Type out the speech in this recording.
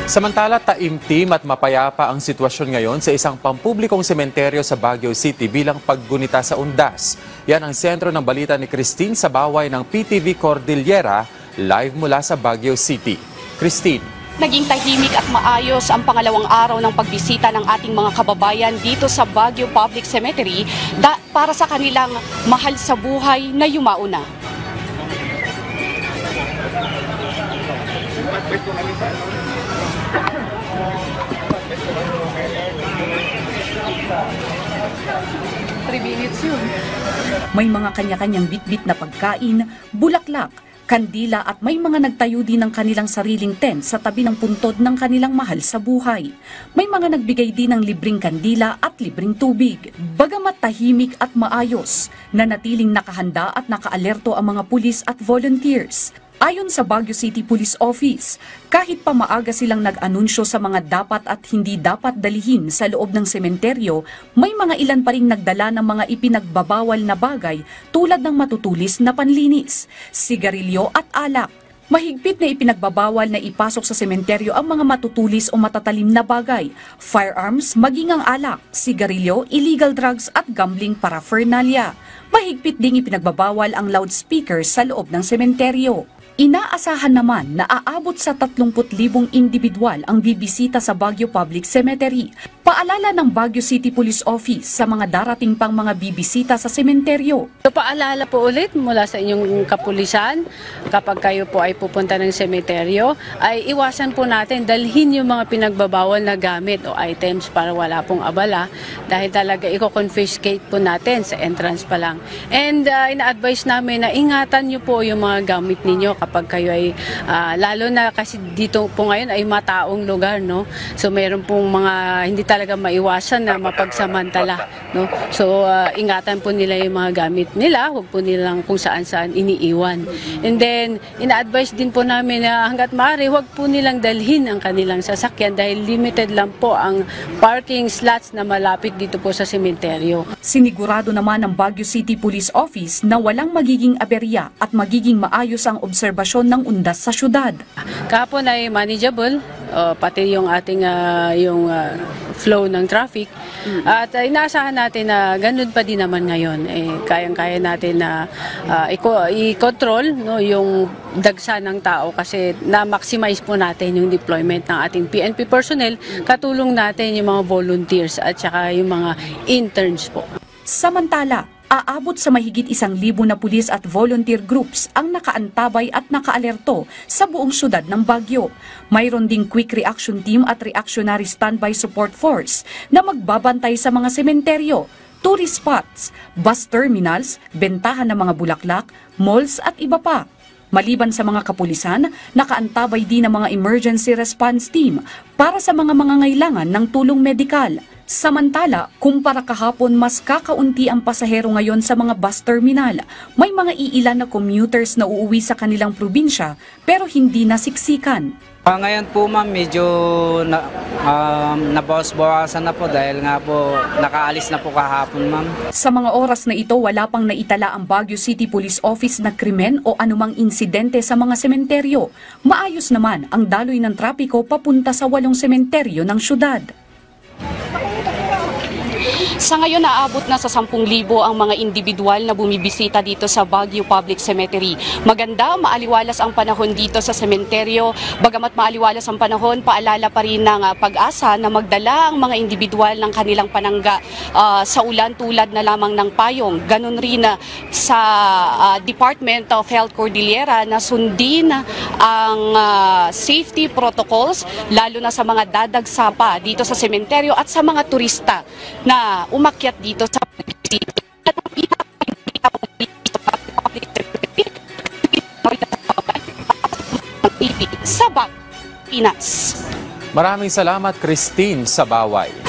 Samantala, taimtim at mapayapa ang sitwasyon ngayon sa isang pampublikong sementeryo sa Baguio City bilang paggunita sa undas. Yan ang sentro ng balita ni Christine Sabaway ng PTV Cordillera, live mula sa Baguio City. Christine. Naging tahimik at maayos ang pangalawang araw ng pagbisita ng ating mga kababayan dito sa Baguio Public Cemetery para sa kanilang mahal sa buhay na yumauna. May mga kanya-kanyang bitbit na pagkain, bulaklak, kandila at may mga nagtayo din ng kanilang sariling tent sa tabi ng puntod ng kanilang mahal sa buhay. May mga nagbigay din ng libreng kandila at libreng tubig. Bagamat tahimik at maayos, nanatiling nakahanda at nakaalerto ang mga pulis at volunteers. Ayon sa Baguio City Police Office, kahit pa maaga silang nag-anunsyo sa mga dapat at hindi dapat dalihin sa loob ng sementeryo, may mga ilan pa ring nagdala ng mga ipinagbabawal na bagay tulad ng matutulis na panlinis, sigarilyo at alak. Mahigpit na ipinagbabawal na ipasok sa sementeryo ang mga matutulis o matatalim na bagay, firearms, maging ang alak, sigarilyo, illegal drugs at gambling paraphernalia. Mahigpit ding ipinagbabawal ang loudspeakers sa loob ng sementeryo. Inaasahan naman na aabot sa 30,000 individual ang bibisita sa Baguio Public Cemetery. Paalala ng Baguio City Police Office sa mga darating pang mga bibisita sa sementeryo. Paalala po ulit mula sa inyong kapulisan, kapag kayo po ay pupunta ng sementeryo, ay iwasan po natin dalhin yung mga pinagbabawal na gamit o items para wala pong abala dahil talaga i-confiscate po natin sa entrance pa lang. And ina-advise namin na ingatan nyo po yung mga gamit ninyo kapag kayo ay, lalo na kasi dito po ngayon ay mataong lugar, no? So mayroon pong mga hindi talaga maiwasan na mapagsamantala, no? So ingatan po nila yung mga gamit nila, huwag po nilang kung saan-saan iniiwan. And then ina-advise din po namin na hangga't maaari huwag po nilang dalhin ang kanilang sasakyan dahil limited lang po ang parking slots na malapit dito po sa sementeryo. Sinigurado naman ng Baguio City Police Office na walang magiging aberya at magiging maayos ang obserbasyon ng undas sa syudad. Kahapon ay manageable, pati yung ating flow ng traffic. At inaasahan natin na ganun pa din naman ngayon. Kayang-kaya natin na i-control, no, yung dagsa ng tao kasi na-maximize po natin yung deployment ng ating PNP personnel. Katulong natin yung mga volunteers at saka yung mga interns po. Samantala, aabot sa mahigit 1,000 na pulis at volunteer groups ang nakaantabay at nakaalerto sa buong syudad ng Baguio. Mayroon ding quick reaction team at reactionary standby support force na magbabantay sa mga sementeryo, tourist spots, bus terminals, bentahan ng mga bulaklak, malls at iba pa. Maliban sa mga kapulisan, nakaantabay din ang mga emergency response team para sa mga mangangailangan ng tulong medikal. Samantala, kumpara kahapon mas kakaunti ang pasahero ngayon sa mga bus terminal. May mga iilan na commuters na uuwi sa kanilang probinsya pero hindi nasiksikan. Ngayon po ma'am, medyo nabawas-bawasan na po dahil nga po nakaalis na po kahapon ma'am. Sa mga oras na ito, wala pang naitala ang Baguio City Police Office na krimen o anumang insidente sa mga sementeryo. Maayos naman ang daloy ng trapiko papunta sa 8 sementeryo ng syudad. Sa ngayon, naabot na sa 10,000 ang mga individual na bumibisita dito sa Baguio Public Cemetery. Maganda, maaliwalas ang panahon dito sa sementeryo. Bagamat maaliwalas ang panahon, paalala pa rin ng Pag-asa na magdala ang mga individual ng kanilang panangga sa ulan tulad na lamang ng payong. Ganon rin sa Department of Health Cordillera na sundin ang safety protocols lalo na sa mga dadagsa pa dito sa sementeryo at sa mga turista na umakyat dito sa Maraming salamat, Christine Sabaway.